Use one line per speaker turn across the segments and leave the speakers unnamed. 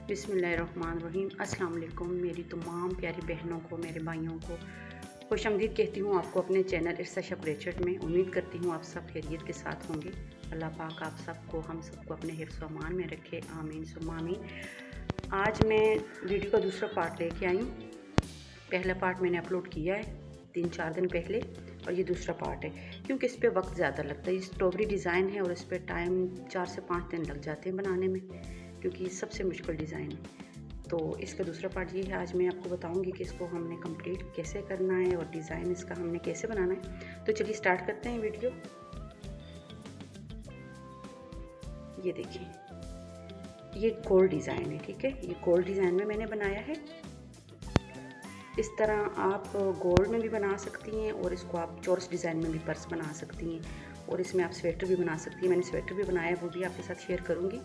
बिस्मिल्लाहिर्रहमानिर्रहीम। अस्सलाम वालेकुम। मेरी तमाम प्यारी बहनों को, मेरे भाइयों को खुशामदीद कहती हूँ आपको अपने चैनल इट्स शेफ रेचट में। उम्मीद करती हूँ आप सब खैरियत के साथ होंगे। अल्लाह पाक आप सबको, हम सबको अपने हिफ्ज़ व अमान में रखे, आमीन सुम्मा आमीन। आज मैं वीडियो का दूसरा पार्ट लेके आई हूँ। पहला पार्ट मैंने अपलोड किया है 3-4 दिन पहले और ये दूसरा पार्ट है, क्योंकि इस पर वक्त ज़्यादा लगता है। ये स्ट्रॉबेरी डिज़ाइन है और इस पर टाइम 4 से 5 दिन लग जाते हैं बनाने में, क्योंकि ये सबसे मुश्किल डिज़ाइन है। तो इसका दूसरा पार्ट ये है, आज मैं आपको बताऊंगी कि इसको हमने कंप्लीट कैसे करना है और डिज़ाइन इसका हमने कैसे बनाना है। तो चलिए स्टार्ट करते हैं वीडियो। ये देखिए, ये गोल डिज़ाइन है, ठीक है। ये गोल डिज़ाइन में मैंने बनाया है। इस तरह आप गोल्ड में भी बना सकती हैं और इसको आप चौरस डिज़ाइन में भी पर्स बना सकती हैं और इसमें आप स्वेटर भी बना सकती हैं। मैंने स्वेटर भी बनाया है, वो भी आपके साथ शेयर करूँगी।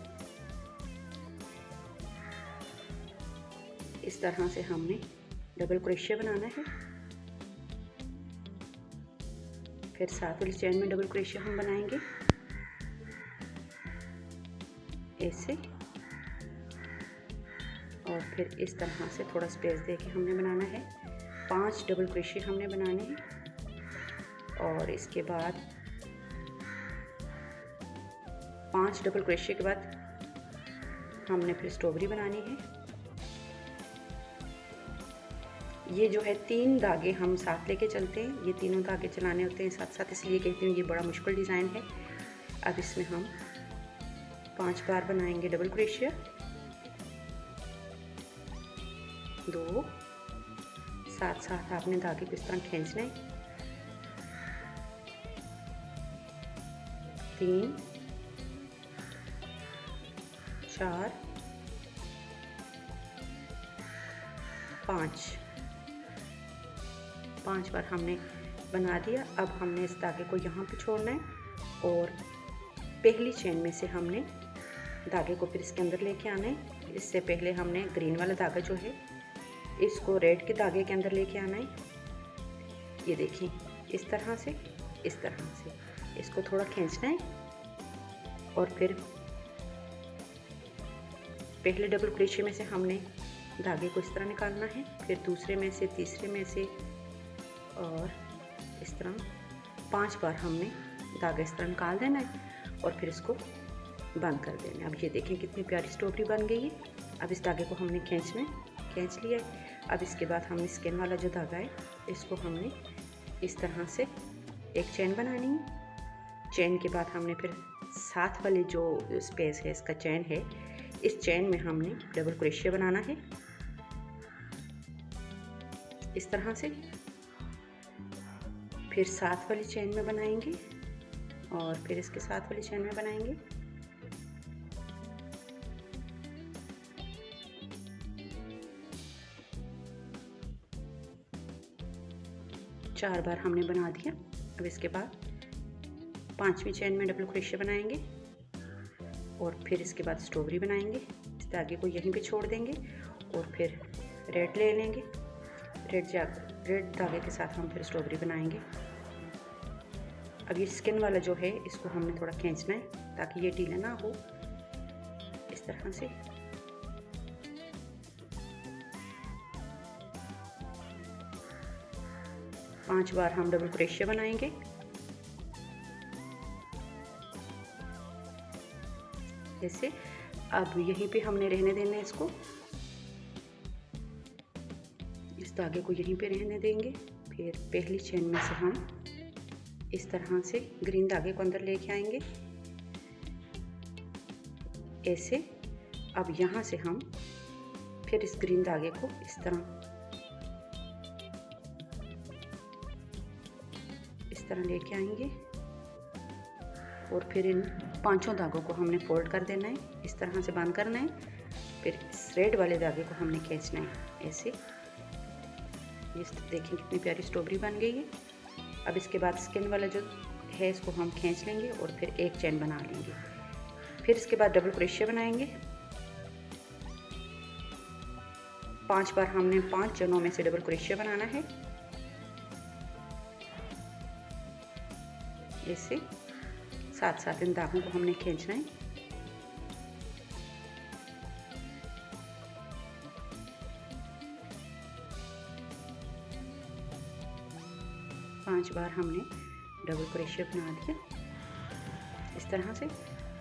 इस तरह से हमने डबल क्रोशिया बनाना है, फिर साथ वाली चेन में डबल क्रोशिया हम बनाएंगे ऐसे, और फिर इस तरह से थोड़ा स्पेस देके हमने बनाना है। 5 डबल क्रोशिया हमने बनाने हैं और इसके बाद 5 डबल क्रोशिया के बाद हमने फिर स्ट्रॉबेरी बनानी है। ये जो है 3 धागे हम साथ लेके चलते हैं, ये तीनों धागे चलाने होते हैं साथ साथ, इसलिए कहती हूँ ये बड़ा मुश्किल डिज़ाइन है। अब इसमें हम 5 बार बनाएंगे डबल क्रोशिया, 2 साथ साथ आपने धागे को इस तरह खींचना है, 3 4 5 बार हमने बना दिया। अब हमने इस धागे को यहाँ पे छोड़ना है और पहली चेन में से हमने धागे को फिर इसके अंदर लेके आना है। इससे पहले हमने ग्रीन वाला धागा जो है इसको रेड के धागे के अंदर लेके आना है। ये देखिए, इस तरह से इसको थोड़ा खींचना है और फिर पहले डबल क्रोशिया में से हमने धागे को इस तरह निकालना है, फिर दूसरे में से, तीसरे में से, और इस तरह 5 बार हमने धागा इस तरह निकाल देना है और फिर इसको बंद कर देना है। अब ये देखें कितनी प्यारी स्ट्रॉबेरी बन गई है। अब इस धागे को हमने खींचना है, खींच लिया है। अब इसके बाद हमने स्किन वाला जो धागा है इसको हमने इस तरह से एक चेन बनानी है। चेन के बाद हमने फिर साथ वाले जो स्पेस है इसका चेन है, इस चेन में हमने डबल क्रोशिया बनाना है इस तरह से, फिर साथ वाली चेन में बनाएंगे और फिर इसके साथ वाली चेन में बनाएंगे। चार बार हमने बना दिया। अब इसके बाद 5वीं चेन में डबल क्रोशिया बनाएंगे और फिर इसके बाद स्ट्रॉबेरी बनाएंगे। इस धागे को यहीं पे छोड़ देंगे और फिर रेड ले लेंगे। रेड धागे के साथ हम फिर स्ट्रॉबेरी बनाएंगे। अब ये स्किन वाला जो है इसको हमने थोड़ा खींचना है ताकि ये ढीला ना हो, इस तरह से। पांच बार हम डबल क्रोशिया बनाएंगे। जैसे अब यहीं पे हमने रहने देना है इसको, इस धागे को यहीं पे रहने देंगे। फिर पहली चेन में से हम इस तरह से ग्रीन धागे को अंदर लेके आएंगे ऐसे। अब यहाँ से हम फिर इस ग्रीन धागे को इस तरह लेके आएंगे और फिर इन 5 धागों को हमने फोल्ड कर देना है, इस तरह से बंद करना है। फिर इस रेड वाले धागे को हमने खींचना है ऐसे। ये देखें कितनी प्यारी स्ट्रॉबेरी बन गई है। अब इसके बाद स्किन वाला जो है इसको हम खींच लेंगे और फिर एक चेन बना लेंगे। फिर इसके बाद डबल क्रोशिया बनाएंगे। 5 बार हमने 5 चेनों में से डबल क्रोशिया बनाना है ऐसे। साथ साथ इन धागों को हमने खींचना है। 5 बार हमने डबल क्रोशिया बना दिया इस तरह से।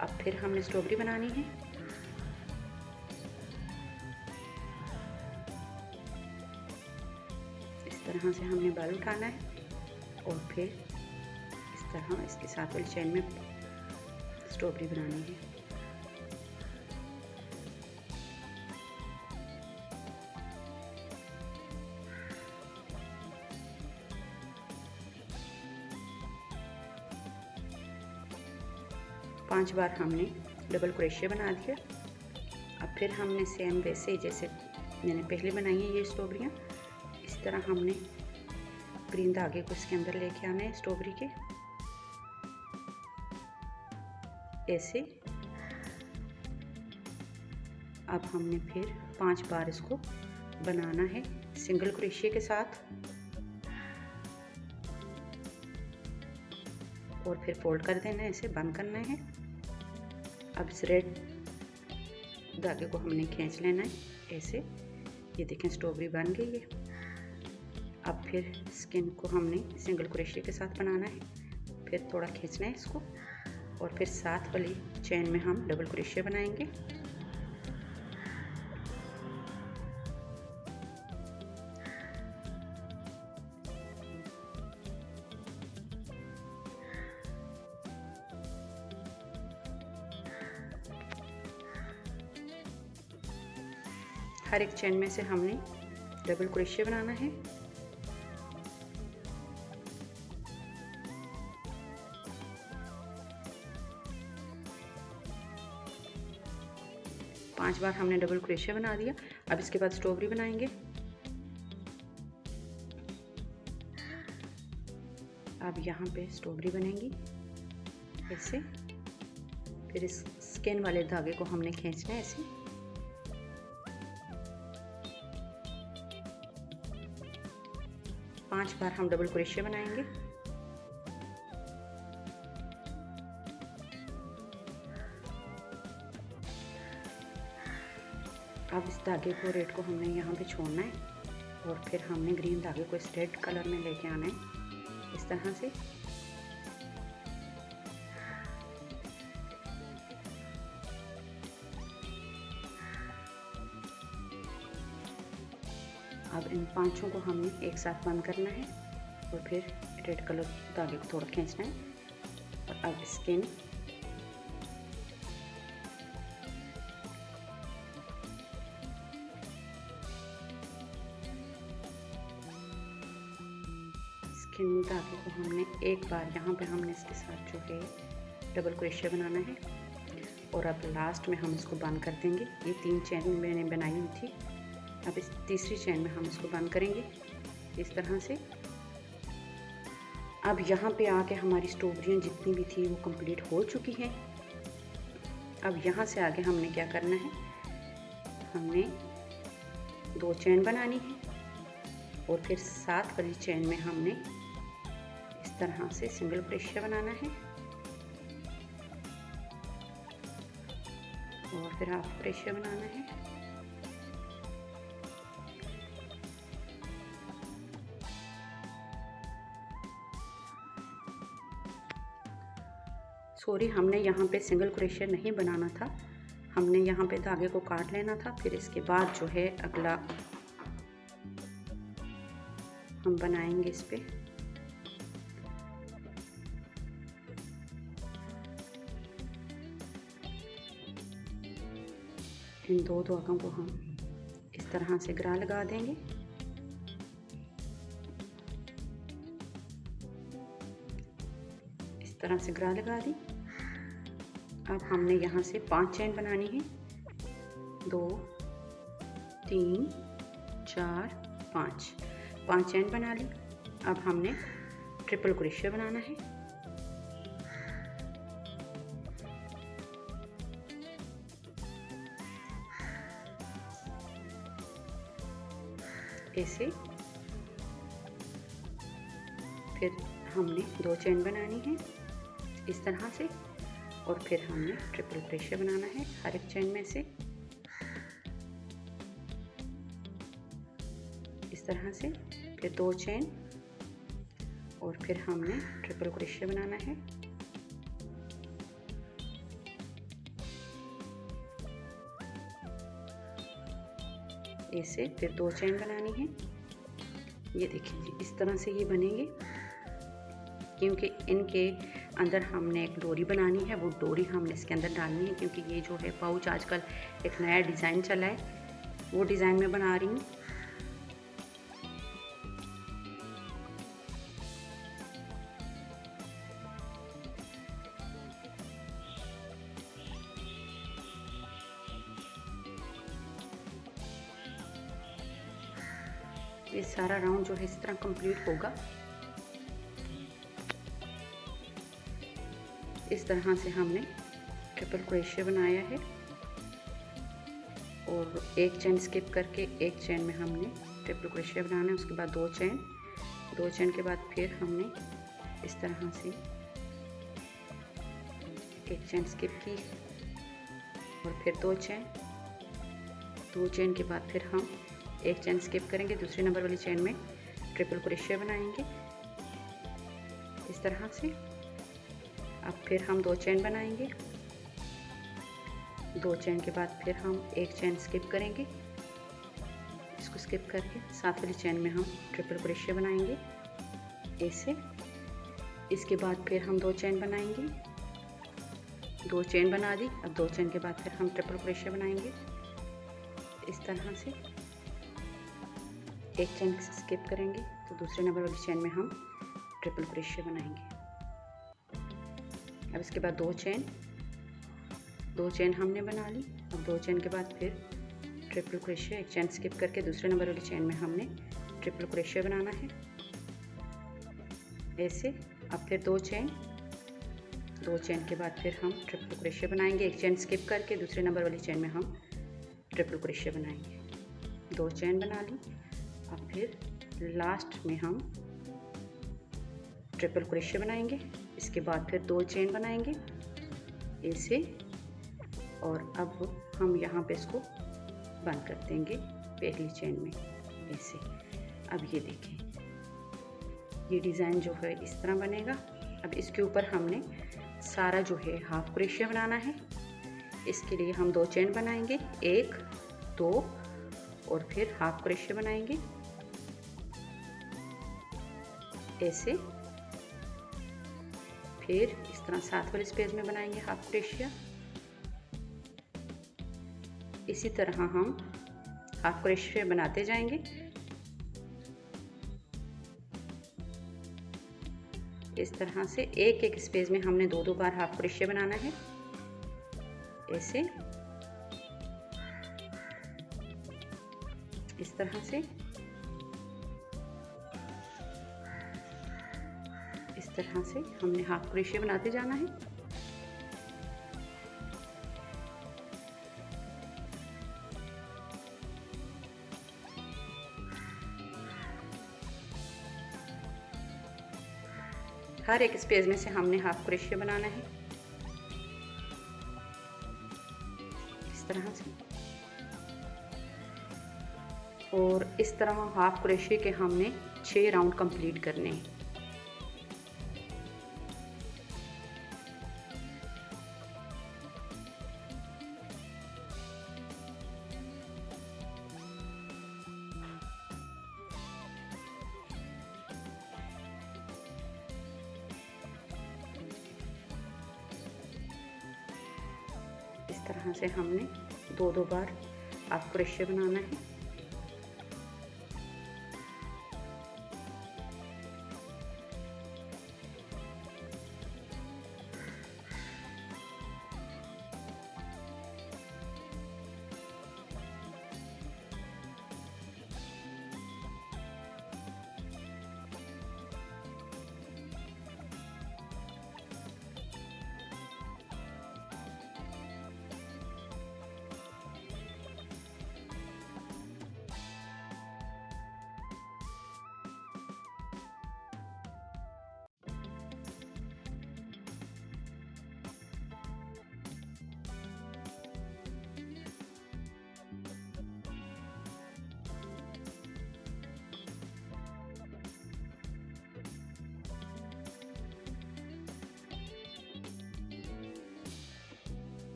अब फिर हमने स्ट्रॉबेरी बनानी है। इस तरह से हमने बाल उठाना है और फिर इस तरह इसके साथ वाली चेन में स्ट्रॉबेरी बनानी है। पांच बार हमने डबल क्रोशिया बना दिया। अब फिर हमने सेम वैसे जैसे मैंने पहले बनाई है ये स्ट्रॉबेरियाँ, इस तरह हमने ग्रीन धागे को इसके अंदर लेके आना है स्ट्रॉबेरी के, ऐसे। अब हमने फिर 5 बार इसको बनाना है सिंगल क्रोशिया के साथ और फिर फोल्ड कर देना है, ऐसे बंद करना है। अब इस रेड धागे को हमने खींच लेना है ऐसे। ये देखें स्ट्रॉबेरी बन गई है। अब फिर स्किन को हमने सिंगल क्रोशिया के साथ बनाना है, फिर थोड़ा खींचना है इसको और फिर साथ वाली चेन में हम डबल क्रोशिया बनाएंगे। हर एक चेन में से हमने डबल क्रोशिया बनाना है। पांच बार हमने डबल क्रोशिया बना दिया। अब इसके बाद स्ट्रॉबेरी बनाएंगे। अब यहाँ पे स्ट्रॉबेरी बनेंगी ऐसे। फिर इस स्किन वाले धागे को हमने खींचना है ऐसे। पांच बार हम डबल क्रोशिया बनाएंगे। अब इस धागे को रेड को हमने यहाँ पे छोड़ना है और फिर हमने ग्रीन धागे को इस रेड कलर में लेके आना है इस तरह से। अब इन पांचों को हमने एक साथ बंद करना है और फिर रेड कलर धागे को थोड़ा खींचना है। और अब स्किन धागे को हमने एक बार यहाँ पे हमने इसके साथ जो है डबल क्रोशिया बनाना है और अब लास्ट में हम इसको बंद कर देंगे। ये 3 चेन मैंने बनाई हुई थी। अब इस तीसरी चेन में हम इसको बंद करेंगे इस तरह से। अब यहाँ पे आके हमारी स्ट्रॉबेरियाँ जितनी भी थी वो कंप्लीट हो चुकी हैं। अब यहाँ से आगे हमने क्या करना है, हमने 2 चेन बनानी है और फिर साथ वाली चेन में हमने इस तरह से सिंगल क्रोशिया बनाना है और फिर हाफ क्रोशिया बनाना है। सॉरी, हमने यहाँ पे सिंगल क्रोशिया नहीं बनाना था, हमने यहाँ पे धागे को काट लेना था। फिर इसके बाद जो है अगला हम बनाएंगे इस पे। इन 2 धागों को हम इस तरह से ग्रा लगा देंगे। इस तरह से ग्रा लगा दी। अब हमने यहाँ से 5 चेन बनानी है। 2 3 4 5 चेन बना ली। अब हमने ट्रिपल क्रोशिया बनाना है। ऐसे फिर हमने 2 चेन बनानी है इस तरह से और फिर हमने ट्रिपल क्रोशिया बनाना है हर एक चेन में से इस तरह से। फिर 2 चेन और फिर हमने ट्रिपल क्रोशिया बनाना है। ऐसे फिर 2 चेन बनानी है। ये देखिए जी, इस तरह से ये बनेंगे, क्योंकि इनके अंदर हमने एक डोरी बनानी है। वो डोरी हमने इसके अंदर डालनी है, क्योंकि ये जो है पाउच आजकल एक नया डिज़ाइन चला है, वो डिज़ाइन में बना रही हूँ। ये सारा राउंड जो है इस तरह कंप्लीट होगा। इस तरह से हमने ट्रिपल क्रोशिया बनाया है और एक चेन स्किप करके एक चेन में हमने ट्रिपल क्रोशिया बनाना है। उसके बाद 2 चेन के बाद फिर हमने इस तरह से एक चेन स्किप की और फिर 2 चेन के बाद फिर हम एक चेन स्किप करेंगे, दूसरे नंबर वाली चेन में ट्रिपल क्रोशिया बनाएंगे इस तरह से। अब फिर हम 2 चेन बनाएंगे, 2 चेन के बाद फिर हम एक चेन स्किप करेंगे, इसको स्किप करके साथ वाली चेन में हम ट्रिपल क्रोशिया बनाएंगे ऐसे। इसके बाद फिर हम 2 चेन बनाएंगे, 2 चेन बना दी। अब 2 चेन के बाद फिर हम ट्रिपल क्रोशिया बनाएंगे इस तरह से। एक चेन स्किप करेंगे तो दूसरे नंबर वाली चेन में हम ट्रिपल क्रोशिया बनाएंगे। अब इसके बाद 2 चेन हमने बना ली। अब 2 चेन के बाद फिर ट्रिपल क्रोशिया, एक चेन स्किप करके दूसरे नंबर वाली चेन में हमने ट्रिपल क्रोशिया बनाना है ऐसे। अब फिर 2 चेन के बाद फिर हम ट्रिपल क्रोशिया बनाएंगे, एक चेन स्किप करके दूसरे नंबर वाली चेन में हम ट्रिपल क्रोशिया बनाएंगे। 2 चेन बना ली। अब फिर लास्ट में हम ट्रिपल क्रोशिया बनाएंगे। इसके बाद फिर 2 चेन बनाएंगे ऐसे, और अब हम यहाँ पे इसको बंद कर देंगे पहली चेन में ऐसे। अब ये देखें, ये डिज़ाइन जो है इस तरह बनेगा। अब इसके ऊपर हमने सारा जो है हाफ क्रोशिया बनाना है। इसके लिए हम 2 चेन बनाएंगे, 1 2 और फिर हाफ क्रोशिया बनाएंगे ऐसे। फिर इस तरह साथ वाले स्पेस में बनाएंगे हाफ क्रोशिया। इसी तरह हम हाफ क्रोशिया बनाते जाएंगे। इस तरह से एक एक स्पेस में हमने 2 बार हाफ क्रोशिया बनाना है ऐसे। इस तरह से हमने हाफ क्रोशिया बनाते जाना है। हर एक स्पेस में से हमने हाफ क्रोशिया बनाना है इस तरह से। और इस तरह हाफ क्रोशिया के हमने 6 राउंड कंप्लीट करने हैं। इस तरह से हमने 2 बार हाफ क्रोशिया बनाना है।